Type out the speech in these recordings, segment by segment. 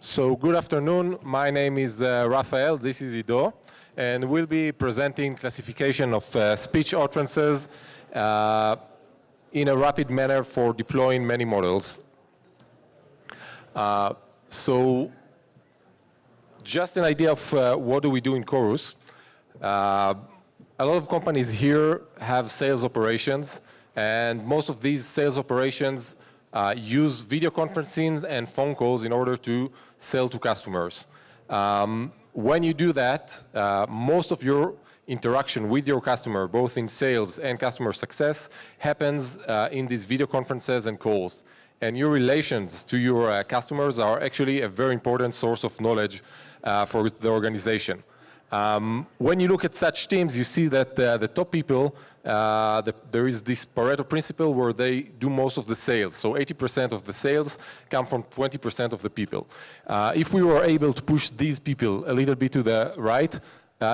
So good afternoon. My name is Raphael. This is Ido, and we'll be presenting classification of speech utterances in a rapid manner for deploying many models. So just an idea of what do we do in Chorus. A lot of companies here have sales operations, and most of these sales operations use video conferencing and phone calls in order to sell to customers. When you do that, most of your interaction with your customer, both in sales and customer success, happens in these video conferences and calls. And your relations to your customers are actually a very important source of knowledge for the organization. When you look at such teams, you see that the top people, there is this Pareto principle where they do most of the sales. So 80% of the sales come from 20% of the people. If we were able to push these people a little bit to the right,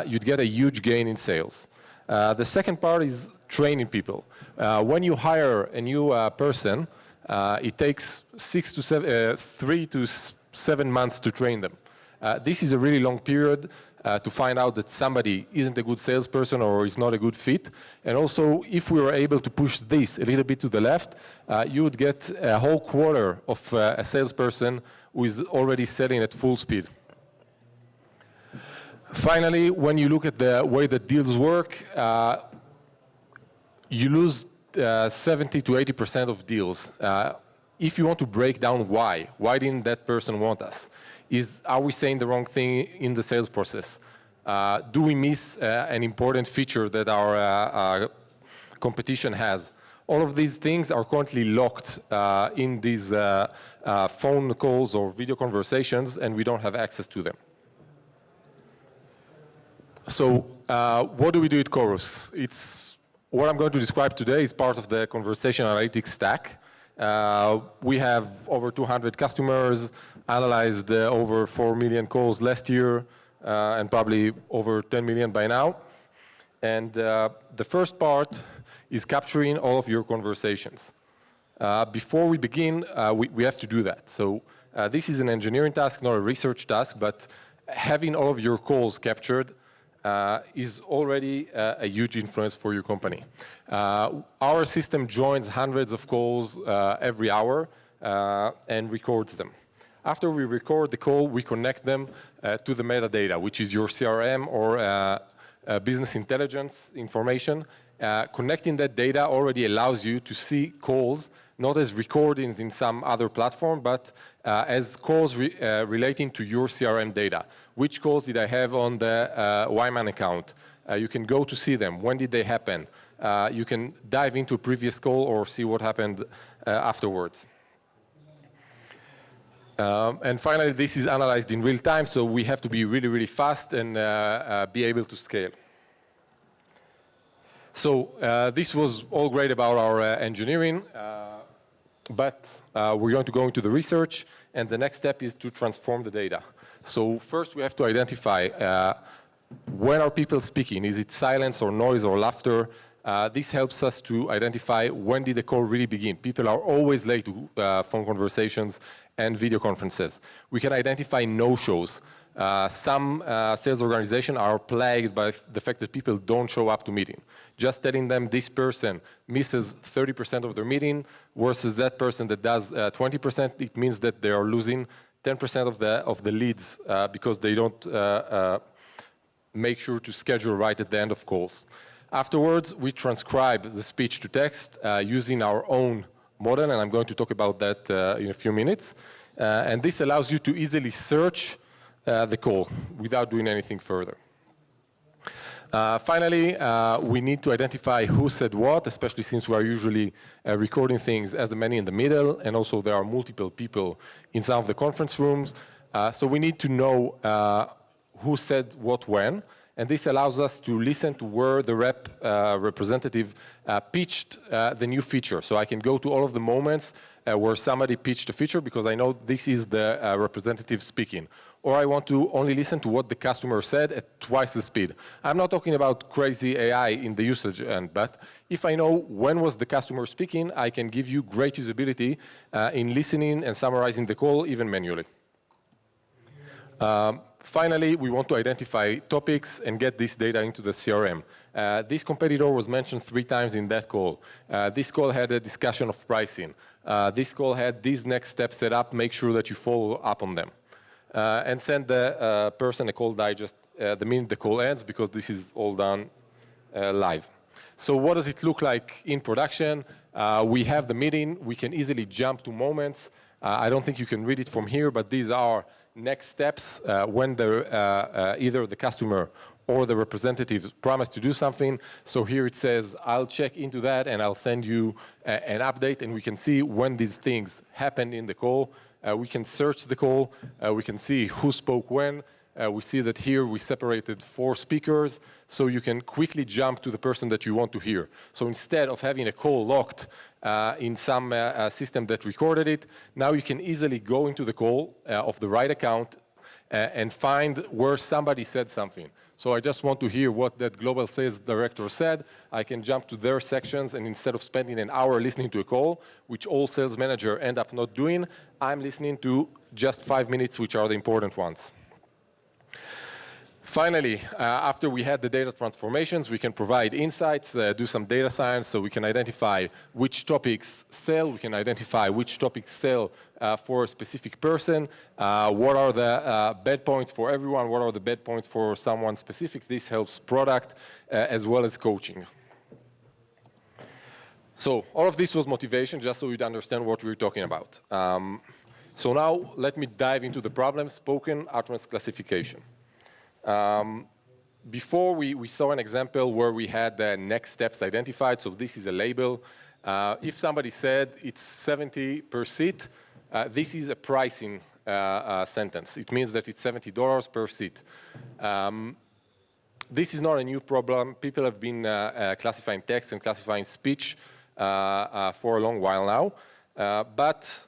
you'd get a huge gain in sales. The second part is training people. When you hire a new person, it takes 3 to 7 months to train them. This is a really long period to find out that somebody isn't a good salesperson or is not a good fit. And also, if we were able to push this a little bit to the left, you would get a whole quarter of a salesperson who is already selling at full speed. Finally, when you look at the way that deals work, you lose 70 to 80% of deals. If you want to break down why didn't that person want us? Are we saying the wrong thing in the sales process? Do we miss an important feature that our competition has? All of these things are currently locked in these phone calls or video conversations, and we don't have access to them. So what do we do at Chorus? What I'm going to describe today is part of the conversation analytics stack. We have over 200 customers, analyzed over 4 million calls last year, and probably over 10 million by now. And the first part is capturing all of your conversations. Before we begin, we have to do that. So this is an engineering task, not a research task, but having all of your calls captured is already a huge influence for your company. Our system joins hundreds of calls every hour and records them. After we record the call, we connect them to the metadata, which is your CRM or business intelligence information. Connecting that data already allows you to see calls not as recordings in some other platform, but as calls relating to your CRM data. Which calls did I have on the Wyman account? You can go to see them. When did they happen? You can dive into a previous call or see what happened afterwards. And finally, this is analyzed in real time, so we have to be really, really fast and be able to scale. So this was all great about our engineering, but we're going to go into the research, and the next step is to transform the data. So first we have to identify when are people speaking? Is it silence or noise or laughter? This helps us to identify when did the call really begin. People are always late to phone conversations and video conferences. We can identify no-shows. Some sales organizations are plagued by the fact that people don't show up to meeting. Just telling them this person misses 30% of their meeting versus that person that does 20%, it means that they are losing 10% of the leads because they don't make sure to schedule right at the end of calls. Afterwards, we transcribe the speech to text using our own model, and I'm going to talk about that in a few minutes. And this allows you to easily search the call without doing anything further. Finally, we need to identify who said what, especially since we are usually recording things as the many in the middle, and also there are multiple people in some of the conference rooms. So we need to know who said what when, and this allows us to listen to where the representative pitched the new feature. So I can go to all of the moments where somebody pitched a feature because I know this is the representative speaking. Or I want to only listen to what the customer said at twice the speed. I'm not talking about crazy AI in the usage end, but if I know when was the customer speaking, I can give you great usability in listening and summarizing the call even manually. Finally, we want to identify topics and get this data into the CRM. This competitor was mentioned 3 times in that call. This call had a discussion of pricing. This call had these next steps set up. Make sure that you follow up on them. And send the person a call digest the minute the call ends, because this is all done live. So what does it look like in production? We have the meeting. We can easily jump to moments. I don't think you can read it from here, but these are next steps when either the customer or the representative promise to do something. So here it says, I'll check into that and I'll send you an update, and we can see when these things happened in the call. We can search the call. We can see who spoke when. We see that here we separated 4 speakers, so you can quickly jump to the person that you want to hear. So instead of having a call locked in some system that recorded it, now you can easily go into the call of the right account and find where somebody said something. So I just want to hear what that global sales director said. I can jump to their sections, and instead of spending an hour listening to a call, which all sales managers end up not doing, I'm listening to just 5 minutes, which are the important ones. Finally, after we had the data transformations, we can provide insights, do some data science, so we can identify which topics sell, we can identify which topics sell for a specific person, what are the bad points for everyone, what are the bad points for someone specific. This helps product as well as coaching. So all of this was motivation, just so you'd understand what we're talking about. So now let me dive into the problem, spoken utterance classification. Before we saw an example where we had the next steps identified. So this is a label. If somebody said it's 70 per seat, this is a pricing sentence. It means that it's $70 per seat. This is not a new problem. People have been classifying text and classifying speech for a long while now. But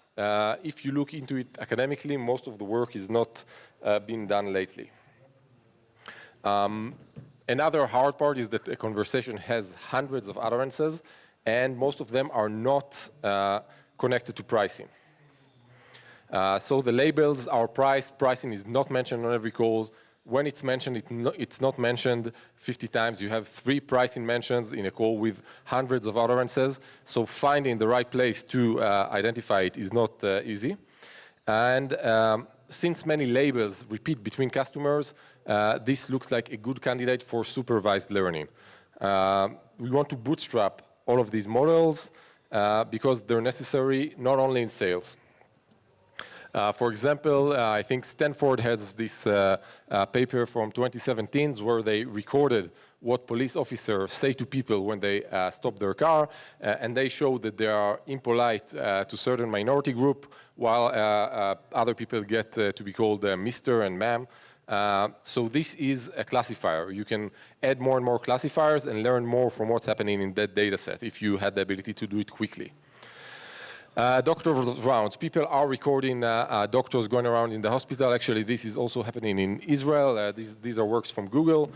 if you look into it academically, most of the work is not being done lately. Another hard part is that a conversation has hundreds of utterances, and most of them are not connected to pricing. So the labels are priced. Pricing is not mentioned on every call. When it's mentioned, it's not mentioned 50 times. You have 3 pricing mentions in a call with hundreds of utterances. So finding the right place to identify it is not easy. And since many labels repeat between customers, this looks like a good candidate for supervised learning. We want to bootstrap all of these models because they're necessary not only in sales. For example, I think Stanford has this paper from 2017 where they recorded what police officers say to people when they stop their car, and they show that they are impolite to certain minority group, while other people get to be called Mr. and Ma'am. So this is a classifier. You can add more and more classifiers and learn more from what's happening in that data set if you had the ability to do it quickly. Doctor's rounds. People are recording doctors going around in the hospital. Actually, this is also happening in Israel. These are works from Google.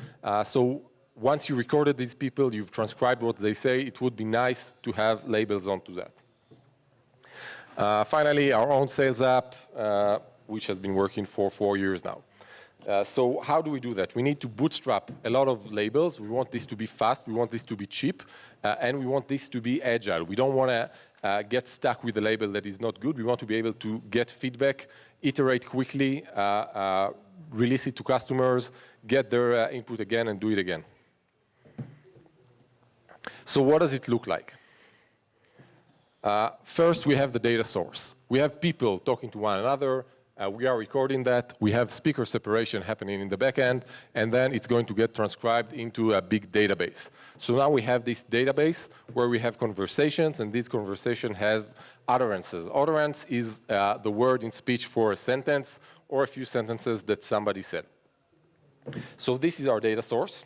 So once you recorded these people, you've transcribed what they say, it would be nice to have labels onto that. Finally, our own sales app, which has been working for 4 years now. So how do we do that? We need to bootstrap a lot of labels. We want this to be fast. We want this to be cheap. And we want this to be agile. We don't want to get stuck with a label that is not good. We want to be able to get feedback, iterate quickly, release it to customers, get their input again, and do it again. So what does it look like? First, we have the data source. We have people talking to one another. We are recording that. We have speaker separation happening in the back end, and then it's going to get transcribed into a big database. So now we have this database where we have conversations, and this conversation has utterances. Utterance is the word in speech for a sentence or a few sentences that somebody said. So this is our data source.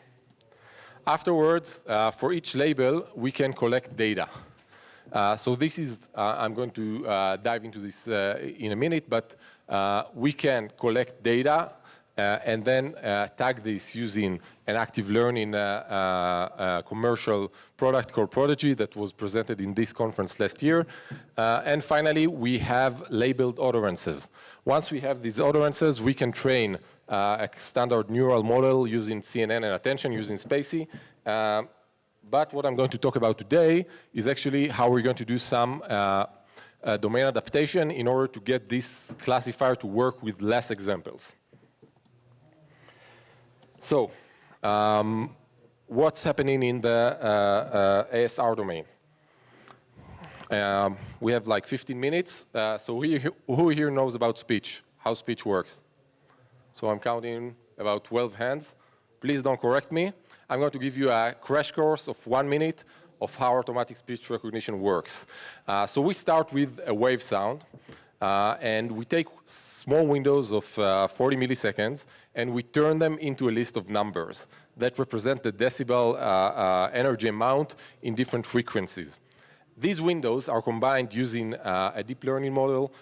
Afterwards, for each label, we can collect data. So this is, I'm going to dive into this in a minute, but we can collect data and then tag this using an active learning commercial product called Prodigy that was presented in this conference last year. And finally, we have labeled utterances. Once we have these utterances, we can train a standard neural model using CNN and attention, using Spacey. But what I'm going to talk about today is actually how we're going to do some domain adaptation in order to get this classifier to work with less examples. So, what's happening in the ASR domain? We have like 15 minutes. So who here knows about speech, how speech works? So I'm counting about 12 hands. Please don't correct me. I'm going to give you a crash course of 1 minute of how automatic speech recognition works. So we start with a wave sound. And we take small windows of 40 milliseconds, and we turn them into a list of numbers that represent the decibel energy amount in different frequencies. These windows are combined using a deep learning model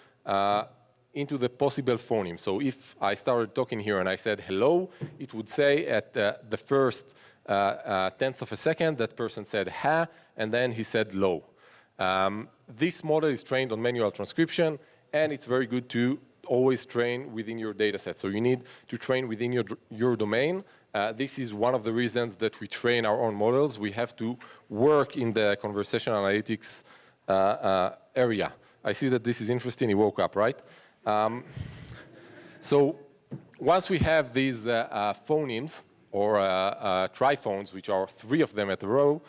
into the possible phoneme. So if I started talking here and I said hello, it would say at the first tenth of a second, that person said ha, and then he said low. This model is trained on manual transcription, and it's very good to always train within your data set. So you need to train within your domain. This is one of the reasons that we train our own models. We have to work in the conversational analytics area. I see that this is interesting. You woke up, right? So once we have these phonemes, or triphones, which are 3 of them at a row,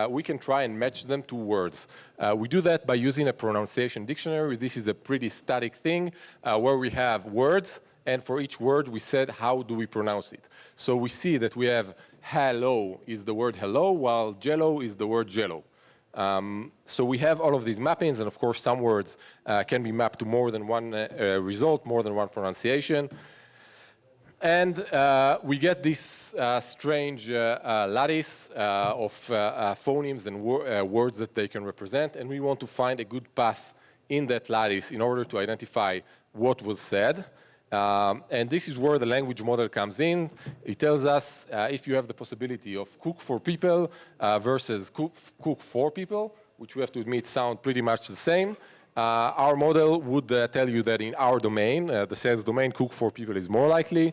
we can try and match them to words. We do that by using a pronunciation dictionary. This is a pretty static thing where we have words, and for each word we said how do we pronounce it. So we see that we have hello is the word hello, while jello is the word jello. So we have all of these mappings, and of course some words can be mapped to more than one result, more than one pronunciation. And we get this strange lattice of phonemes and words that they can represent, and we want to find a good path in that lattice in order to identify what was said. And this is where the language model comes in. It tells us if you have the possibility of cook for people versus cook for people, which we have to admit sound pretty much the same. Our model would tell you that in our domain, the sales domain, cook for people is more likely.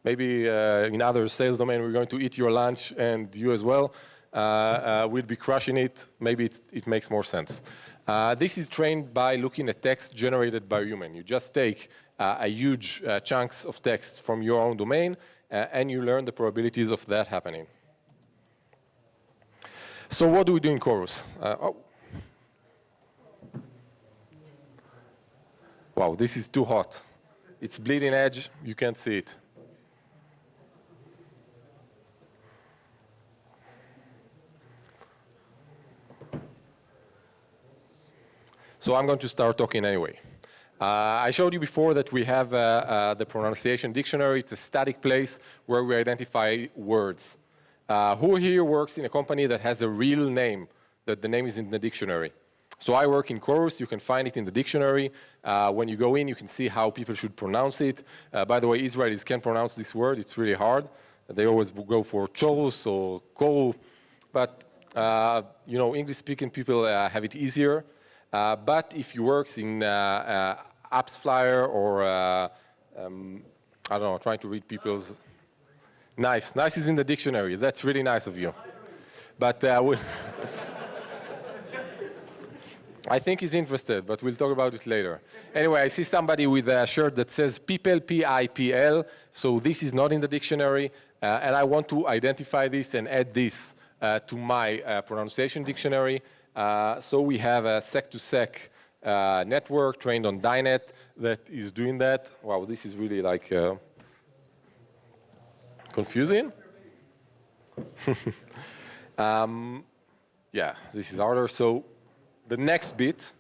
Maybe in other sales domain, we're going to eat your lunch, and you as well. We'll be crushing it. Maybe it makes more sense. This is trained by looking at text generated by a human. You just take a huge chunks of text from your own domain, and you learn the probabilities of that happening. So what do we do in Chorus? Wow, this is too hot. It's bleeding edge, you can't see it. So I'm going to start talking anyway. I showed you before that we have the pronunciation dictionary. It's a static place where we identify words. Who here works in a company that has a real name, that the name is in the dictionary? So I work in Chorus. You can find it in the dictionary. When you go in, you can see how people should pronounce it. By the way, Israelis can't pronounce this word. It's really hard. They always go for Chorus or Koru. But, English-speaking people have it easier. But if you work in Apps Flyer or, I don't know, trying to read people's... Nice. Nice is in the dictionary. That's really nice of you. But I think he's interested, but we'll talk about it later. Anyway, I see somebody with a shirt that says people, P-I-P-L, so this is not in the dictionary, and I want to identify this and add this to my pronunciation dictionary. So we have a sec-to-sec network trained on Dynet that is doing that. Wow, this is really like confusing. Yeah, this is harder. So the next bit,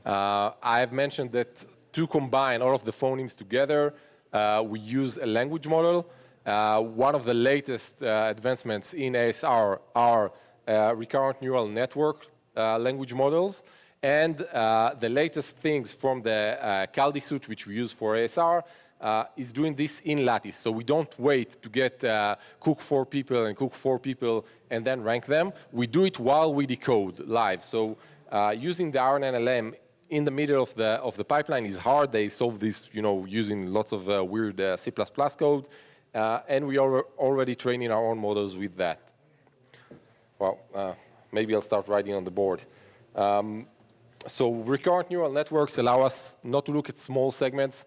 I've mentioned that to combine all of the phonemes together, we use a language model. One of the latest advancements in ASR are recurrent neural network language models. And the latest things from the Caldi suite, which we use for ASR, is doing this in lattice. So we don't wait to get cook 4 people and cook 4 people and then rank them. We do it while we decode live. So using the RNNLM in the middle of the pipeline is hard. They solve this, using lots of weird C++ code. And we are already training our own models with that. Well, maybe I'll start writing on the board. So recurrent neural networks allow us not to look at small segments.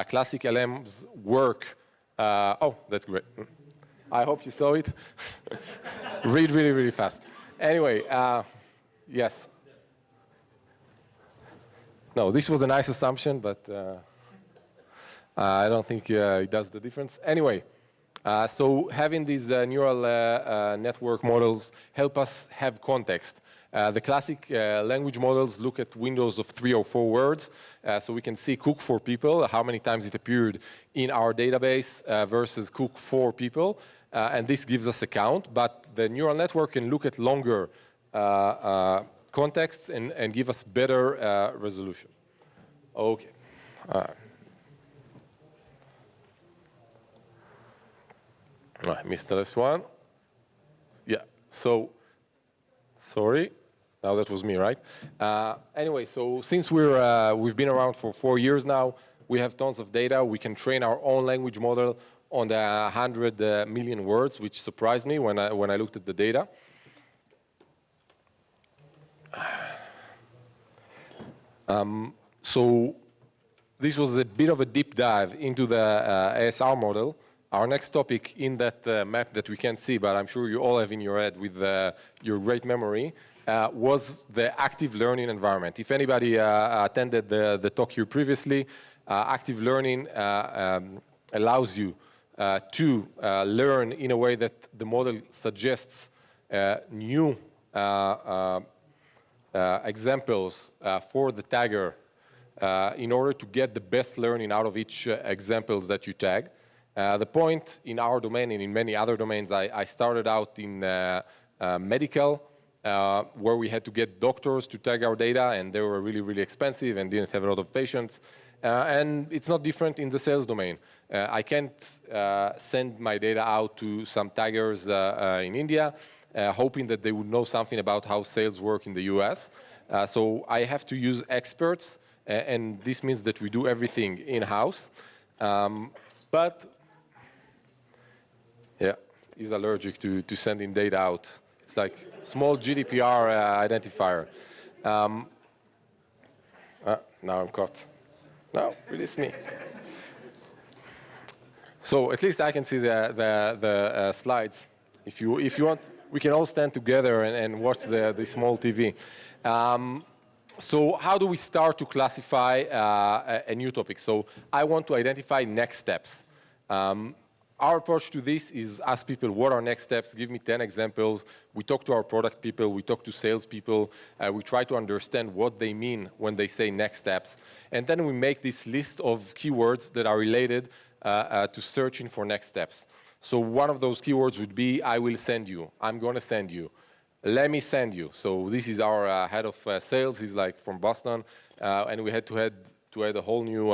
Classic LMs work. Oh, that's great. I hope you saw it. Read really, really fast. Anyway, yes. No, this was a nice assumption, but I don't think it does the difference. Anyway, so having these neural network models help us have context. The classic language models look at windows of 3 or 4 words, so we can see cook 4 people, how many times it appeared in our database versus cook 4 people, and this gives us a count, but the neural network can look at longer contexts and give us better resolution. Okay. I missed this one. Yeah, so, sorry. Now that was me, right? Anyway, so since we've been around for 4 years now, we have tons of data. We can train our own language model on the 100 million words, which surprised me when I looked at the data. So this was a bit of a deep dive into the ASR model. Our next topic in that map that we can't see, but I'm sure you all have in your head with your great memory, was the active learning environment. If anybody attended the talk here previously, active learning allows you to learn in a way that the model suggests new examples for the tagger in order to get the best learning out of each examples that you tag. The point in our domain and in many other domains, I started out in medical, where we had to get doctors to tag our data, and they were really, really expensive and didn't have a lot of patients. And it's not different in the sales domain. I can't send my data out to some taggers in India, hoping that they would know something about how sales work in the US. So I have to use experts, and this means that we do everything in-house. But yeah, he's allergic to sending data out. It's like small GDPR identifier. Now I'm caught. No, release me. So at least I can see the slides. If you want, we can all stand together and watch the small TV. So how do we start to classify a new topic? So I want to identify next steps. Our approach to this is ask people, what are next steps? Give me 10 examples. We talk to our product people. We talk to sales people. We try to understand what they mean when they say next steps. And then we make this list of keywords that are related to searching for next steps. So one of those keywords would be, I will send you. I'm going to send you. Let me send you. So this is our head of sales. He's like from Boston. And we had to add a whole new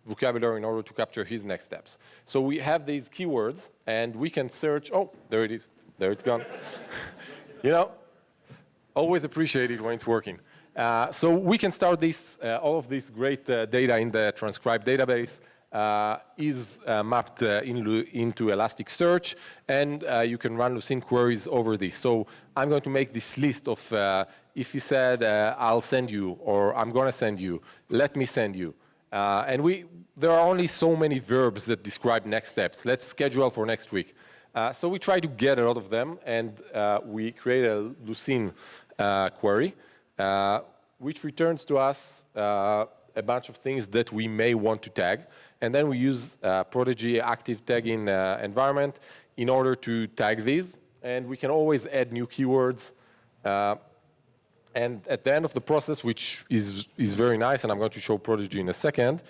vocabulary in order to capture his next steps. So we have these keywords, and we can search. Oh, there it is. There it's gone. Always appreciate it when it's working. So we can start this. All of this great data in the transcribed database is mapped into Elasticsearch, and you can run Lucene queries over this. So I'm going to make this list of if he said, I'll send you, or I'm going to send you, let me send you. And there are only so many verbs that describe next steps. Let's schedule for next week. So we try to get a lot of them, and we create a Lucene query, which returns to us a bunch of things that we may want to tag. And then we use Prodigy active tagging environment in order to tag these. And we can always add new keywords. And at the end of the process, which is very nice, and I'm going to show Prodigy in a second,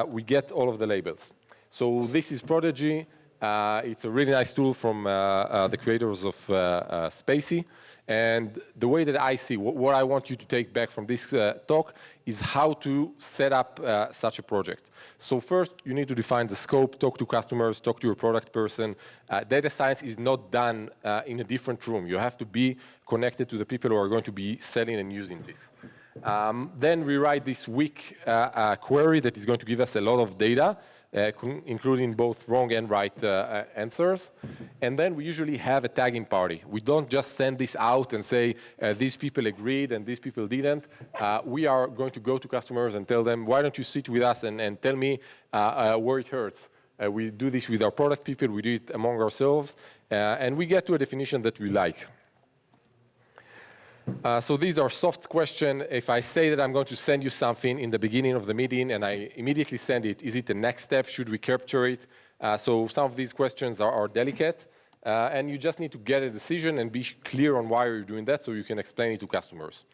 we get all of the labels. So this is Prodigy. It's a really nice tool from the creators of Spacey. And the way that I see, what I want you to take back from this talk is how to set up such a project. So first, you need to define the scope, talk to customers, talk to your product person. Data science is not done in a different room. You have to be connected to the people who are going to be selling and using this. Then we write this weak query that is going to give us a lot of data, including both wrong and right answers. And then we usually have a tagging party. We don't just send this out and say, these people agreed and these people didn't. We are going to go to customers and tell them, why don't you sit with us and tell me where it hurts. We do this with our product people. We do it among ourselves. And we get to a definition that we like. So these are soft questions. If I say that I'm going to send you something in the beginning of the meeting and I immediately send it, is it the next step? Should we capture it? So some of these questions are delicate. And you just need to get a decision and be clear on why you're doing that so you can explain it to customers.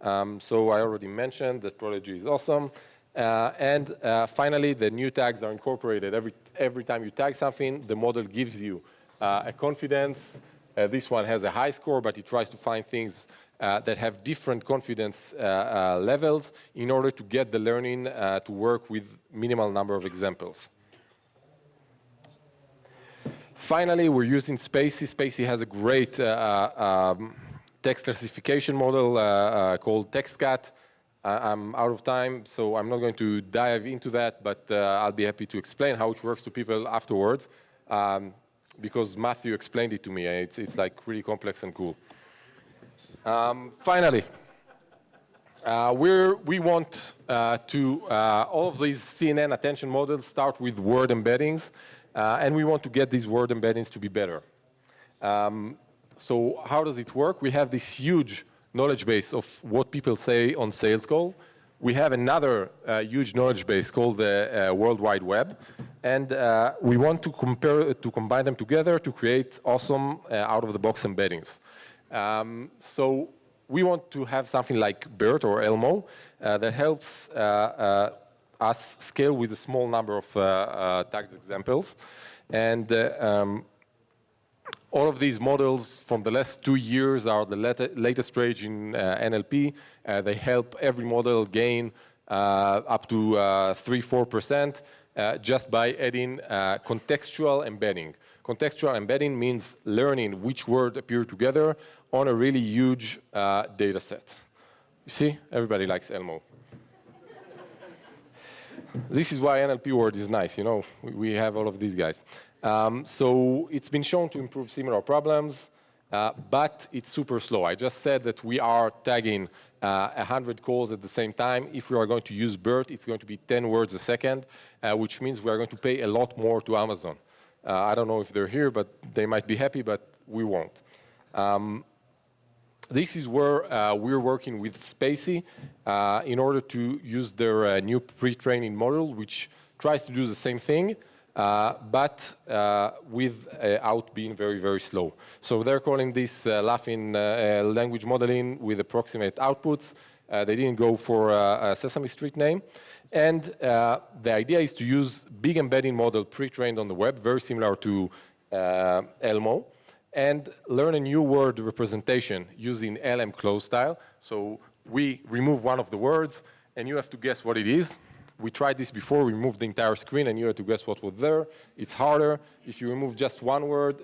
So I already mentioned that Prodigy is awesome. And finally, the new tags are incorporated. Every time you tag something, the model gives you a confidence. This one has a high score, but it tries to find things that have different confidence levels in order to get the learning to work with minimal number of examples. Finally, we're using Spacey. Spacey has a great text classification model called TextCat. I'm out of time, so I'm not going to dive into that, but I'll be happy to explain how it works to people afterwards, because Matthew explained it to me, and it's like really complex and cool. Finally, we want to, all of these CNN attention models start with word embeddings, and we want to get these word embeddings to be better. So how does it work? We have this huge knowledge base of what people say on sales call. We have another huge knowledge base called the World Wide Web, and we want to combine them together to create awesome out-of-the-box embeddings. So we want to have something like BERT or Elmo that helps us scale with a small number of tagged examples. And all of these models from the last 2 years are the latest stage in NLP. They help every model gain up to 3-4% just by adding contextual embedding. Contextual embedding means learning which words appear together on a really huge data set. You see, everybody likes Elmo. This is why NLP word is nice, you know, we have all of these guys. So it's been shown to improve similar problems, but it's super slow. I just said that we are tagging 100 calls at the same time. If we are going to use BERT, it's going to be 10 words a second, which means we are going to pay a lot more to Amazon. I don't know if they're here, but they might be happy, but we won't. This is where we're working with Spacey in order to use their new pre-training model, which tries to do the same thing, but without being very, very slow. So they're calling this laughing language modeling with approximate outputs. They didn't go for a Sesame Street name. And the idea is to use big embedding model pre-trained on the web, very similar to Elmo, and learn a new word representation using LM close style. So we remove one of the words, and you have to guess what it is. We tried this before. We removed the entire screen, and you have to guess what was there. It's harder. If you remove just one word,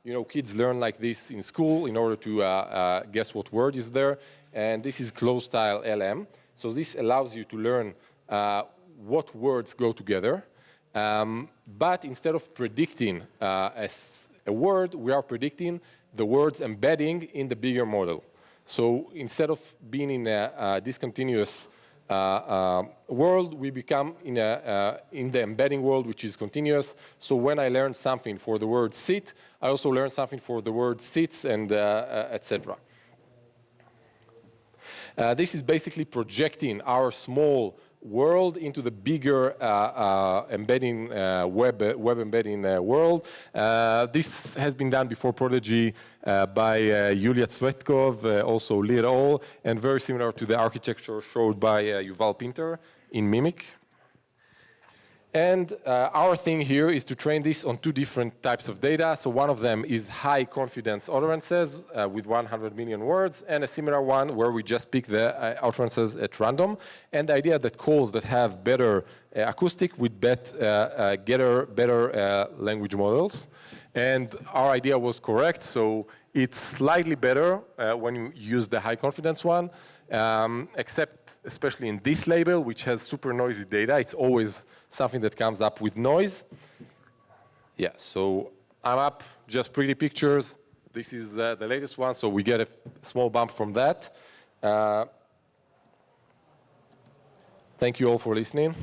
you know, kids learn like this in school in order to guess what word is there. And this is close style LM. So this allows you to learn what words go together. But instead of predicting a word, we are predicting the words embedding in the bigger model. So instead of being in a discontinuous world, we become in the embedding world, which is continuous. So when I learn something for the word sit, I also learn something for the word sits and etc. This is basically projecting our small world into the bigger embedding web embedding world. This has been done before Prodigy by Yulia Tsvetkov, also Lee et al., and very similar to the architecture showed by Yuval Pinter in Mimic. And our thing here is to train this on two different types of data. So one of them is high confidence utterances with 100 million words, and a similar one where we just pick the utterances at random. And the idea that calls that have better acoustic would better language models. And our idea was correct. So it's slightly better when you use the high confidence one, except especially in this label, which has super noisy data. It's always something that comes up with noise. Yeah, so I'm up just pretty pictures. This is the latest one, so we get a small bump from that. Thank you all for listening.